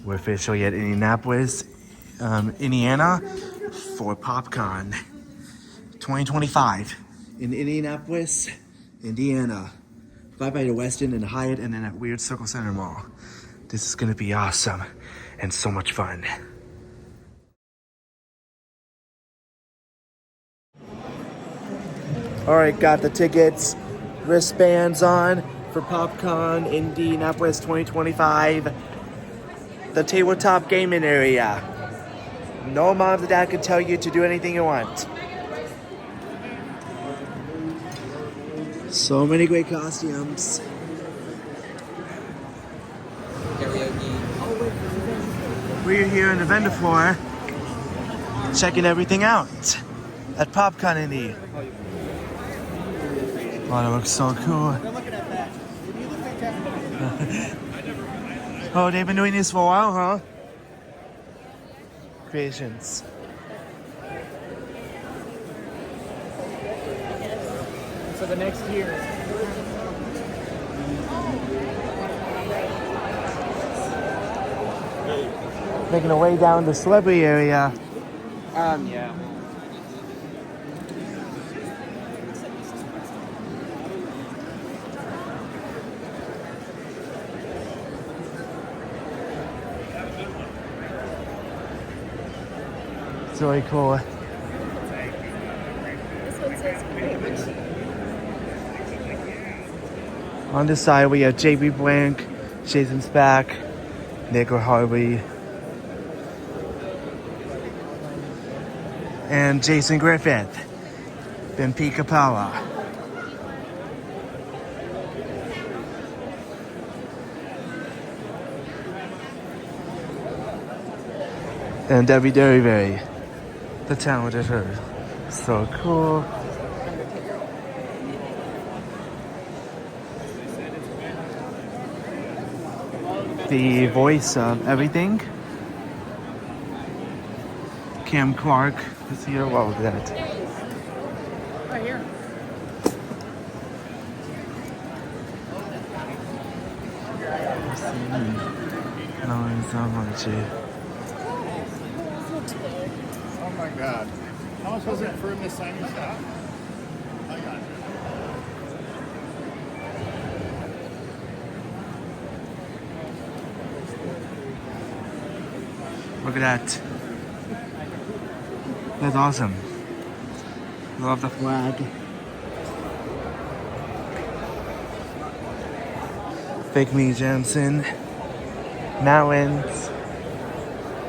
We're officially at Indianapolis, Indiana for PopCon 2025 in Indianapolis, Indiana. Right by the Westin and Hyatt and then at Weird Circle Center Mall. This is gonna be awesome and so much fun. All right, got the tickets, wristbands on for PopCon Indianapolis 2025. The tabletop gaming area. No mom and dad can tell you to do anything you want. So many great costumes. We're here on the vendor floor, checking everything out at PopCon Indy. Oh, that looks so cool. Oh, they've been doing this for a while, huh? Creations. So the next year. Making our way down the celebrity area. Yeah. It's really cool. This one says great. On this side, we have JB Blanc, Jason's back, Nico Harvey, and Jason Griffith, then Pete Capella. And Debi Derryberry, the talent of her. So cool. The voice of everything. Clarke is here. What was that? Right here. Oh my God. How much was it for him to sign your stuff? I got it. Look at that. That's awesome. Love the flag. Fake Me Jensen. Mountains.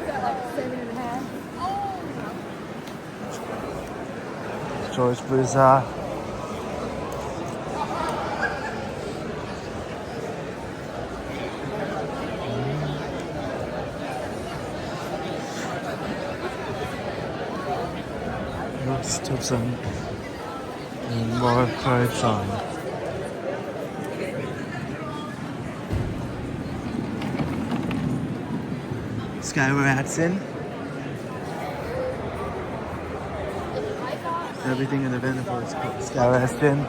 Got like 7.5. George Buza. Townsend and more cards on. Skylar Atson. Everything in the vendor floor is called Skylar Atson.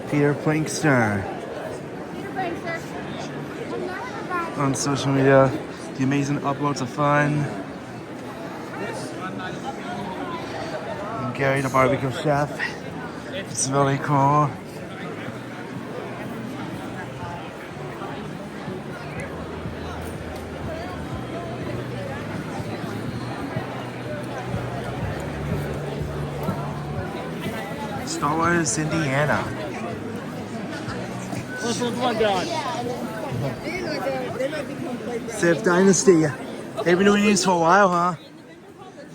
Peter Plankster. On social media, the amazing uploads of fun. And Gary, the barbecue chef. It's really cool. Star Wars, Indiana. What's with my God? Sith Dynasty. They've been doing these for a while, huh?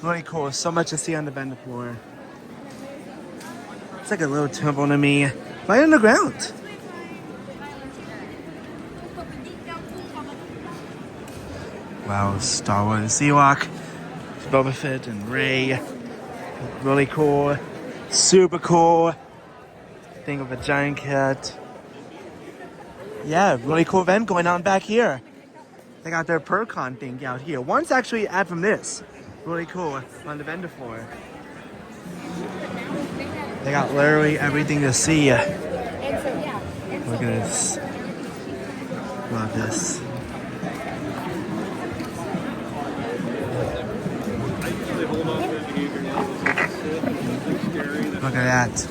Really cool. So much to see on the vendor floor. It's like a little temple to me. Right underground. Wow, Star Wars Ewok, Boba Fett and Rey. Really cool. Super cool. Think of a giant cat. Yeah, really cool event going on back here. They got their PopCon thing out here. One's actually ad from this. Really cool on the vendor floor. They got literally everything to see. Look at this. Love this. Look at that.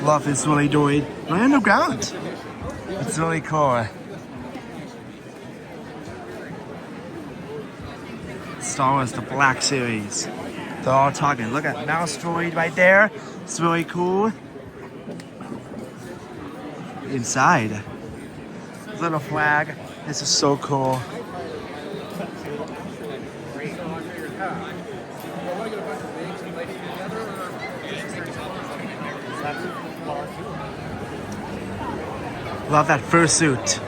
Love this really doing right underground. It's really cool. Star Wars, the Black series. They're all talking. Look at Mouse Droid right there. It's really cool. Inside, little flag. This is so cool. Love that fursuit.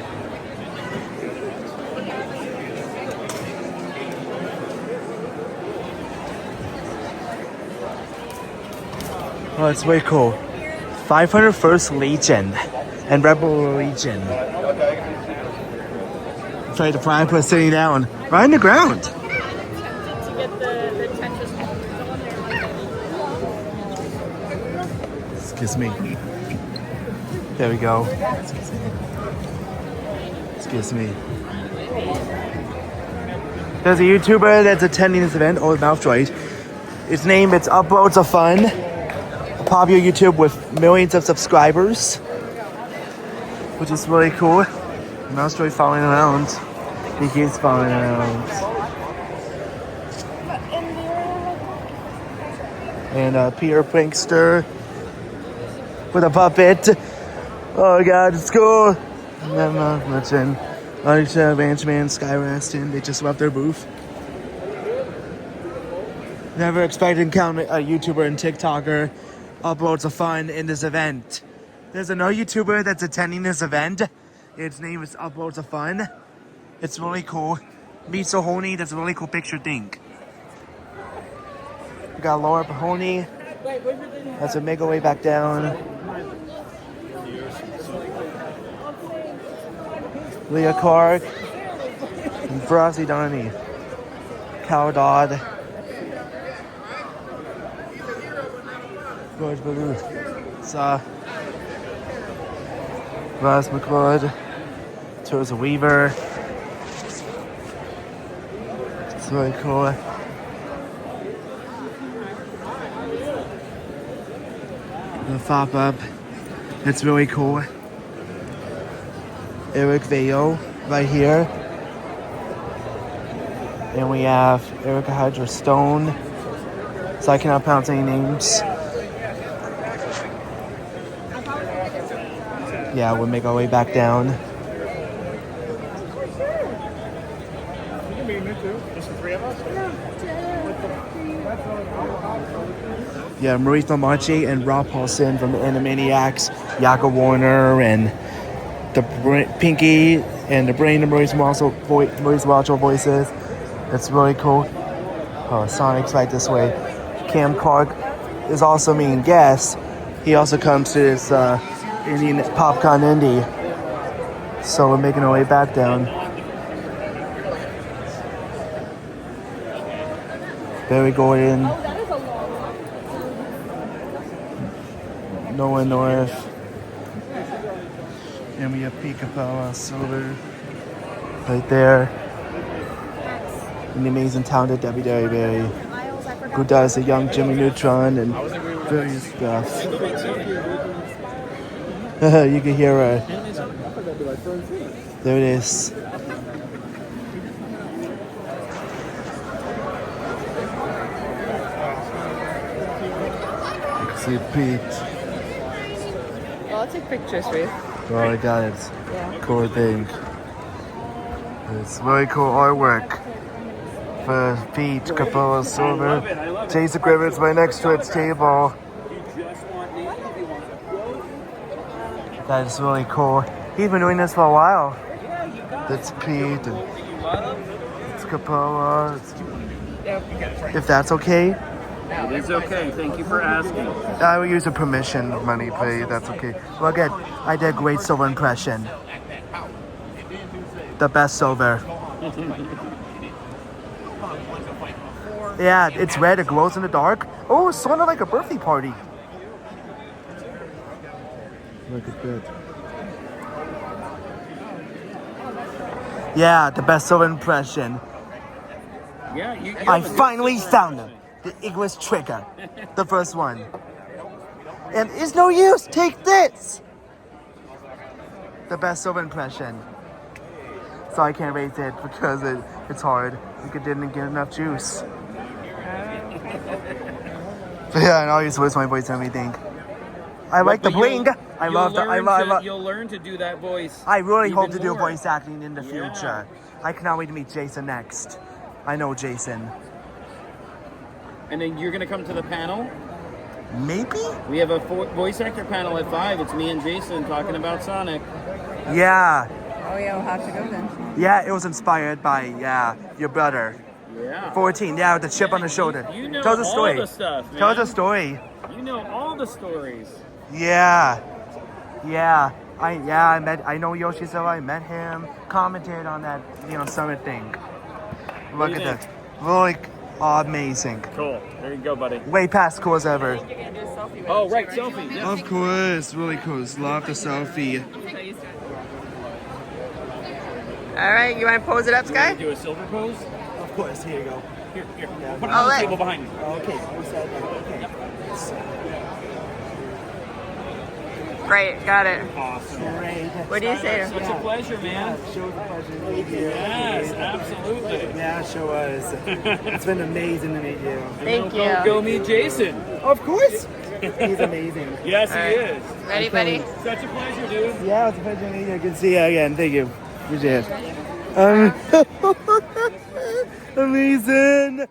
Oh, it's way cool. 501st Legion and Rebel Legion. It's like the platypus sitting down right on the ground. Excuse me. There we go. Excuse me. There's a YouTuber that's attending this event, Old Mouth Droid. His name is Uploads of Fun. A popular YouTube with millions of subscribers, which is really cool. Mouse Droid following around. He keeps following around. And Peter Prankster with a puppet. Oh god, it's cool. I'm not mentioning. Ranchman, Skyraston, they just left their booth. Never expected to encounter a YouTuber and TikToker uploads of fun in this event. There's another YouTuber that's attending this event. Its name is Uploads of Fun. It's really cool. Meet Sohoni, that's a really cool picture thing. We got Laura Pahoni. That's a mega way back down. Leah Clarke. And Frosty Donnie. Cal Dodd. George Ballou. Ross McLeod. Teresa Weaver. It's really cool. The pop up. It's really cool. Eric Veo right here. And we have Erika Hydra Stone. So I cannot pronounce any names. Yeah, we'll make our way back down. Yeah, Maurice LaMarche and Rob Paulson from the Animaniacs, Yaka Warner, and the Pinky and the Brain of Maurice Walcho voices. That's really cool. Oh, Sonic's right this way. Cam Clarke is also main guest. He also comes to this Indian PopCon Indy. So we're making our way back down. Barry Gordon. Noah North. And we have Pete Capella, Silver, right there. And the amazing talented Debi Derryberry, who does the young Jimmy Neutron and various stuff. You can hear her. There it is. You can see Pete. I'll take pictures, Ruth. Oh, I got it. Yeah. Cool thing. It's very cool artwork for Pete Capella Silver. Jason Griffith's right next to its table. That is really cool. He's been doing this for a while. That's Pete and it's Capella. If that's okay. It is okay. Thank you for asking. I will use a permission money pay. That's okay. Well, again, I did a great silver impression. The best silver. Yeah, it's red. It glows in the dark. Oh, it's sort of like a birthday party. Look at that. Yeah, the best of impression. Yeah, you I finally found them. The English trigger. The first one. And it's no use. Take this. The best of impression. So I can't rate it because it's hard. Like it didn't get enough juice. But yeah, I always lose my voice and everything. I like the bling. I love the. You'll learn to do that voice. I really hope even to do more. voice acting in the future. I cannot wait to meet Jason next. I know Jason. And then you're gonna come to the panel. Maybe? We have a voice actor panel at 5. It's me and Jason talking about Sonic. Yeah. Oh yeah, we'll have to go then. Yeah, it was inspired by, your brother. Yeah. 14, with the chip on the shoulder. You know Tell the story. all the stuff, man. Tell the story. You know all the stories. Yeah. I know Yoshizawa, I met him, commented on that, summit thing. Look at that. Really amazing. Cool. There you go, buddy. Way past cool as ever. Oh, right, selfie. Yeah. Of course, really cool. Love the selfie. All right, you want to pose it up, Sky? Do a silver pose. Of course, here you go. Here. Put it on the table behind you. Okay. Great, got it. Awesome. Great. What do you say? Such a pleasure, man. Show the pleasure to meet you. Yes, absolutely. Yeah, show us. It's been amazing to meet you. Thank Go you. meet Jason. Of course. He's amazing. Yes, All he right. is. Ready, buddy? Such a pleasure, dude. Yeah, it's a pleasure to meet you. Good to see you again. Thank you. Appreciate it. Amazing.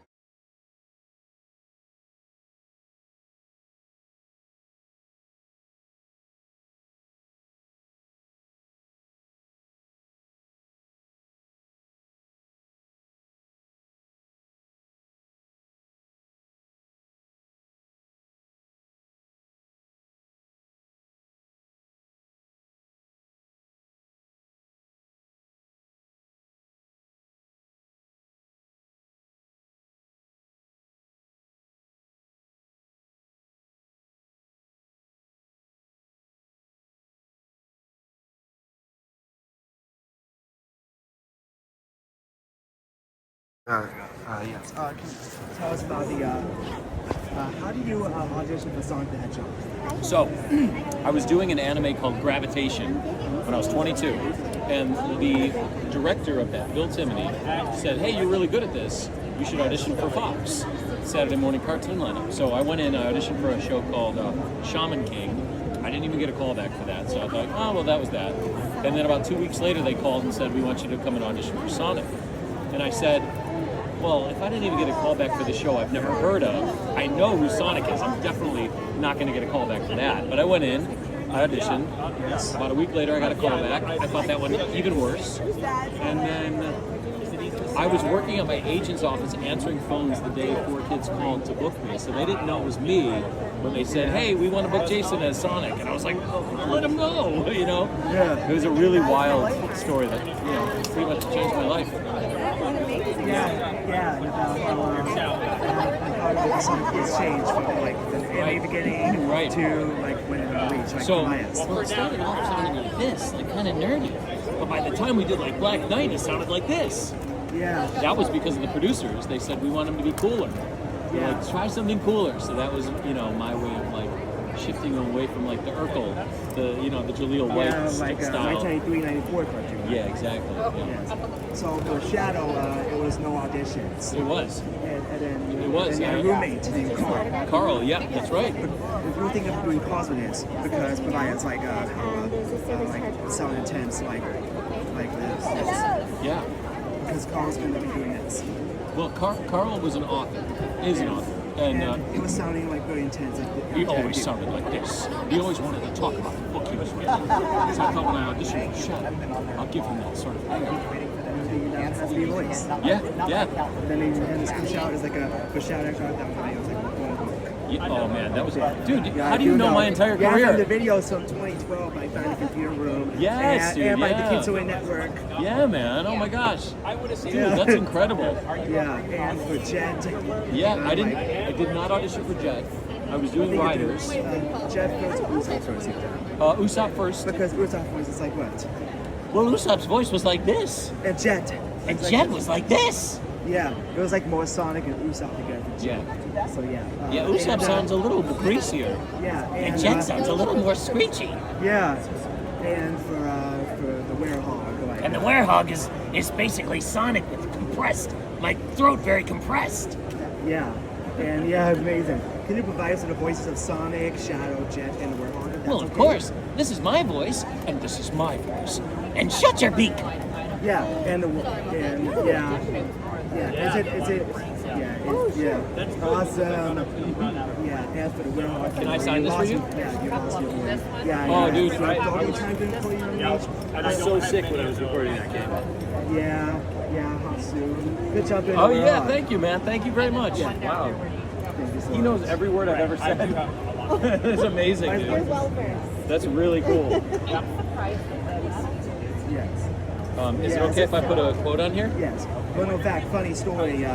Yes. Can you tell us about how do you audition for Sonic the Hedgehog? So, I was doing an anime called Gravitation when I was 22, and the director of that, Bill Timoney, said, "Hey, you're really good at this. You should audition for Fox Saturday morning cartoon lineup." So I went in, I auditioned for a show called Shaman King. I didn't even get a call back for that, so I thought, oh, well, that was that. And then about 2 weeks later, they called and said, "We want you to come and audition for Sonic." And I said, well, if I didn't even get a call back for the show I've never heard of, I know who Sonic is. I'm definitely not going to get a call back for that. But I went in, I auditioned. About a week later, I got a call back. I thought that went even worse. And then I was working at my agent's office answering phones the day 4 kids called to book me. So they didn't know it was me when they said, "Hey, we want to book Jason as Sonic." And I was like, let them know, Yeah. It was a really wild story that, pretty much changed my life. Yeah, and about how Sonic has changed from like the anime beginning Right. to like when it reached like So, Alliance. well, it started off sounding like this, like kind of nerdy. But by the time we did like Black Knight, it sounded like this. Yeah. That was because of the producers. They said we want him to be cooler. We're Yeah. like, try something cooler. So that was, my way of like shifting away from like the Urkel, the Jaleel White like style. 1993, 94 cartoon. Yeah, exactly. Yeah. Yes. So for Shadow, it was no auditions. It was. And then It was, and yeah. your roommate named Carl. Carl, yeah, that's right. If you think of doing calls with this, because it's like sound intense, like this. Yeah. Because Carl's been doing this. Well, Carl was an author, is an author. And it was sounding like very intense. Like he always sounded like this. He always wanted to talk about the book he was reading. So I thought when I auditioned for Shadow, I'll give him that sort of thing. That has to be a voice. Yeah. Then this comes out as like a shout out that was like one book. Yeah, oh man, that was dude. Yeah, how do you know my entire Yeah, career? from the videos from 2012, I found a computer room. Yes, dude, and by yeah. the Kids Away Network. Yeah, man. Oh my gosh, dude, that's incredible. Yeah, and for Jet. Yeah, I did not audition for Jet. I was doing riders. Jet first or Usopp first? Usopp first. Because Usopp voice is like what? Well, Usopp's voice was like this. And Jet. And Jet was like this. Yeah, it was like more Sonic and Usopp together. Yeah. So yeah. Yeah, Usopp sounds a little greasier. Yeah. And Jet sounds a little more screechy. Yeah. And for the Werehog. Like, And the Werehog is basically Sonic with compressed, like throat very compressed. Yeah. And yeah, amazing. Can you provide us with the voices of Sonic, Shadow, Jet, and the Werehog? Well, of course. This is my voice, and this is my voice. And shut your beak! Yeah, and yeah. That's awesome. Yeah, as for the Werehog. Can I sign this for you? Yeah, you lost your voice. Yeah, Oh, yeah. dude. So, don't you try to pull your image? I was so sick when I was recording that game. Yeah, Hasu. Good job doing Oh, the yeah, Werehog. thank you, man. Thank you very much. Wow. Thank you so He knows much. every word I've ever said. It's amazing, dude. That's really cool. Yes. Is it okay if I put a quote on here? Yes. Well, no fact, funny story. When you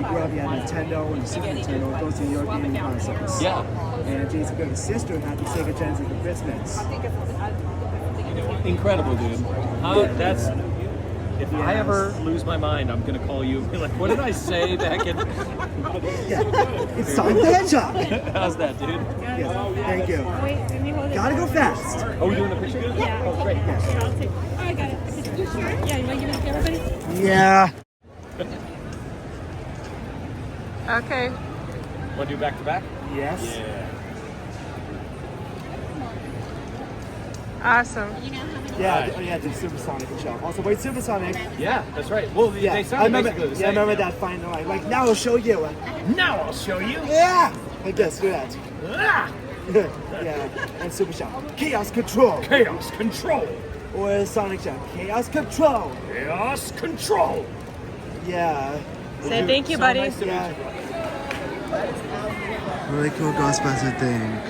grew up, you had Nintendo and Super Nintendo. Those are your gaming consoles. Yeah. And Jason Griffith's sister had the Sega Genesis for Christmas. Incredible, dude. That's... If I ever lose my mind, I'm gonna call you and be like, what did I say back in... Yeah. It's Sonic the Hedgehog. How's that, dude? Yes. Thank you. Gotta go fast. Oh, we're doing a picture? Yeah. Oh, great. Here, I'll take. Oh, I got it. You sure? Yeah, you want to give it to everybody? Yeah. Okay. Want to do back to back? Yes. Yeah. Awesome. Yeah, the Supersonic show. Also, wait, Supersonic. Yeah, that's right. Well, Yeah, they I sound remember. basically the same. Yeah, I remember that final line. Like, now I'll show you. Now I'll show you. Yeah. Like this, do that. Ah! Yeah, and Super Shot. Chaos Control. Chaos Control. Or Sonic Shot. Chaos Control. Chaos Control. Yeah. Say thank you, buddy. Yeah. Really cool Ghostbuster thing.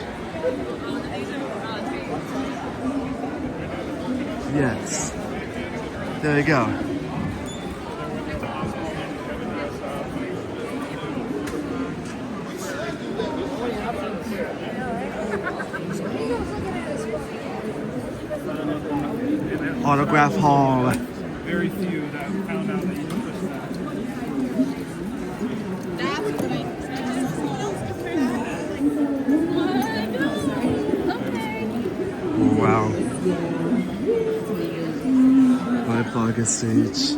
Yes. There we go. Autograph Hall. Very few that found out that you could push Oh, wow. My blogger stage.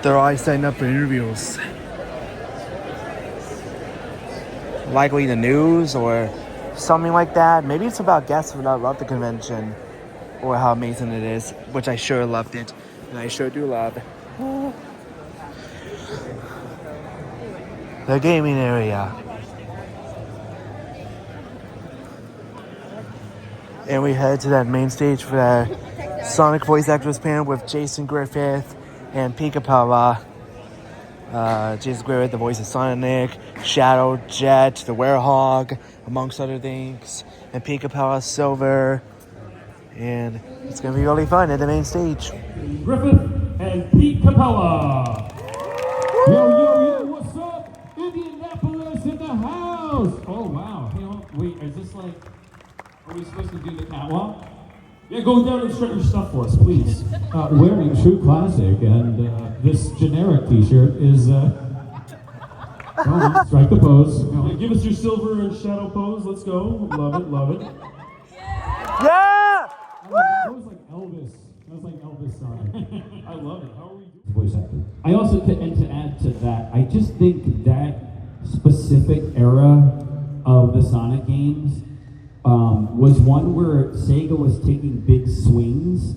They're always setting up for interviews. Likely the news or something like that. Maybe it's about guests who love the convention or how amazing it is, which I sure loved it. And I sure do love the gaming area. And we head to that main stage for the Sonic voice actors panel with Jason Griffith and Capella. Jason Griffith, the voice of Sonic, Shadow, Jet, the Werehog, amongst other things, and Capella, Silver. And it's going to be really fun at the main stage. Griffith and Pete Capella. Yo, what's up? Indianapolis in the house. Oh, wow. Hey, wait, is this like, are we supposed to do the catwalk? Yeah, go demonstrate your stuff for us, please. Wearing true classic, and this generic t-shirt is, strike the pose. Give us your silver and shadow pose, let's go. Love it. Yeah! That was like Elvis. That was like Elvis Sonic. I love it. How are we doing? Voice actor. I also, and to add to that, I just think that specific era of the Sonic games was one where Sega was taking big swings.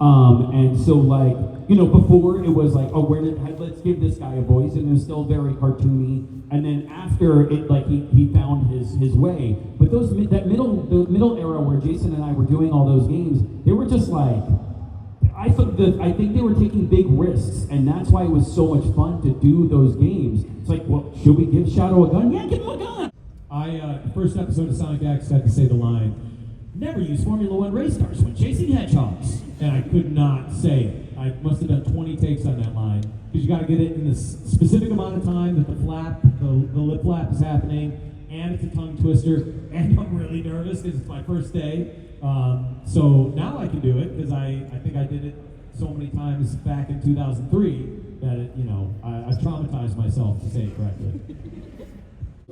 And so like, before it was like, let's give this guy a voice, and it was still very cartoony. And then after it, like he found his way. But the middle era where Jason and I were doing all those games, they were just like, I think they were taking big risks, and that's why it was so much fun to do those games. It's like, well, should we give Shadow a gun? Yeah, give him a gun. First episode of Sonic X, got to say the line, never use Formula One race cars when chasing hedgehogs. And I could not say it. I must have done 20 takes on that line. Because you got to get it in this specific amount of time that the flap, the lip flap is happening, and it's a tongue twister, and I'm really nervous because it's my first day. So now I can do it because I think I did it so many times back in 2003 that it, I've traumatized myself to say it correctly.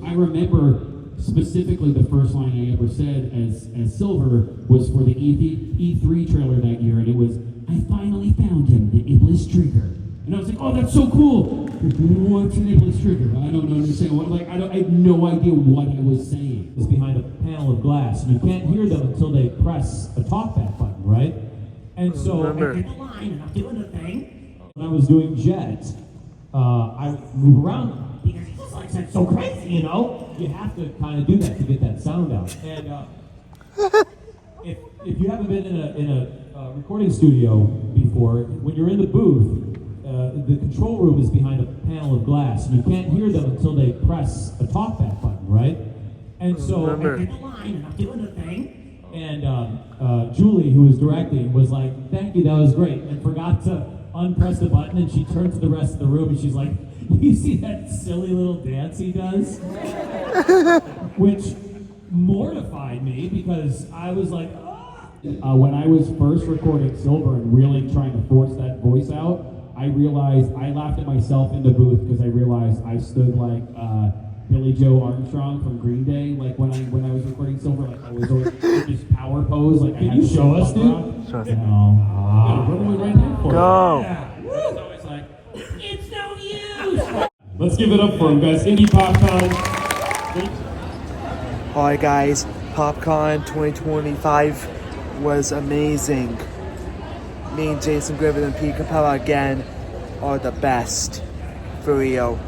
I remember specifically the first line I ever said as Silver was for the E3 trailer that year, and it was, "I finally found him, the Iblis Trigger." And I was like, "Oh, that's so cool!" What's an Iblis Trigger? I don't understand. I had no idea what I was saying. It's behind a panel of glass, and you can't hear them until they press a talkback button, right? And so I get the line, and I'm doing the thing. When I was doing Jet, I would move around because he just like said so crazy, You have to kind of do that to get that sound out. And if you haven't been in a recording studio before, when you're in the booth, the control room is behind a panel of glass, and you can't hear them until they press a talkback button, right? And so I get the line, and I'm doing the thing. And Julie, who was directing, was like, "Thank you, that was great," and forgot to unpress the button, and she turned to the rest of the room, and she's like, "You see that silly little dance he does?" Which mortified me because I was like, when I was first recording Silver and really trying to force that voice out, I realized I laughed at myself in the booth because I realized I stood like Billy Joe Armstrong from Green Day. Like when I was recording Silver, like I was always in this power pose. Like, can you show us, dude? Show us. Go. Yeah. It's always like, it's no use. Let's give it up for him, guys. Indy PopCon. Hi guys, PopCon 2025 was amazing. Me and Jason Griffith and Pete Capella again are the best, for real.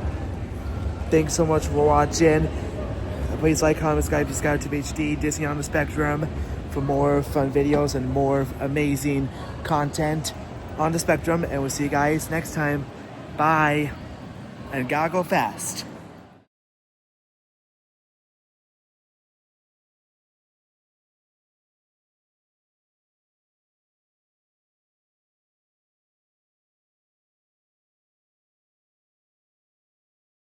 Thanks so much for watching. Please like, comment, subscribe to HD, Disney on the Spectrum for more fun videos and more amazing content on the Spectrum. And we'll see you guys next time. Bye. And gotta go fast.